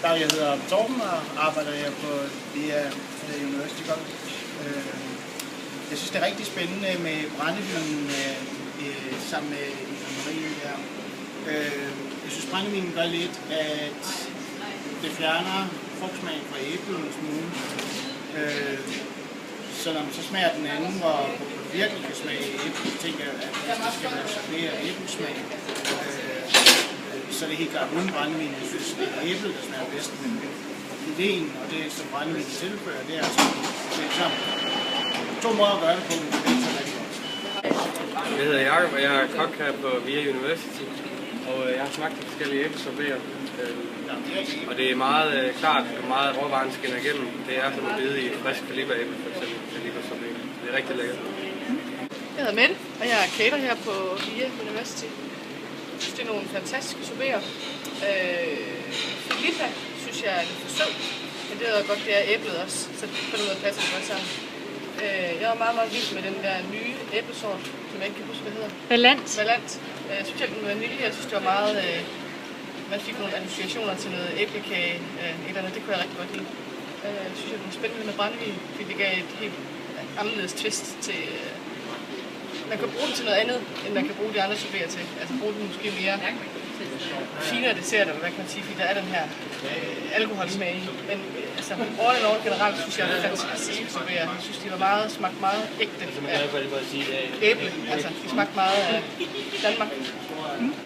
Jeg hedder Torben og arbejder her på VIA University College. Jeg synes, det er rigtig spændende med brændevinen sammen med Marie her. Jeg synes, brændevinen gør lidt, at det fjerner frugtsmagen fra æblen en smule. Så når man så smager den anden, hvor det virkelig kan smage æble, så tænker jeg, at hvis det skal være mere æblesmag, så er det helt klart uden brændevin. Jeg synes, det er æblet, der smager bedst. Men ideen og det, som brændevin tilfører, det er altså to måder at gøre det på, men det er så rigtig godt. Jeg hedder Jacob, og jeg er kok her på VIA University. Og jeg har smagt de forskellige æblesorberer. Og det er meget klart og meget råvaren skinner igennem. Det er som at bide i et frisk kaliberæble, for eksempel kalibersorbet. Det er rigtig lækkert. Jeg hedder Mette, og jeg er cater her på VIA University. Jeg synes, det er nogle fantastiske sorberer. Filippa synes jeg er lidt for sød, men det er godt, det er æblet også, så på den måde passer det godt sammen. Jeg var meget, meget vild med den der nye æblesort, som jeg ikke kan huske, hvad hedder. Valant. Specielt med vanilje, jeg synes, det var meget... Man fik nogle associationer til noget æblekage, eller andet, det kunne jeg rigtig godt lide. Jeg synes, det var spændende med brændevin, fordi det gav et helt anderledes twist til... Man kan bruge den til noget andet, end man kan bruge de andre sorberer til. Altså bruge den måske mere finere dessert, eller hvad kan man sige, fordi der er den her alkoholsmag i. Men altså, all generelt synes jeg, det er fantastiske sorberer. Jeg synes, de var smagt meget ægte af æble. Altså, de smagte meget af Danmark.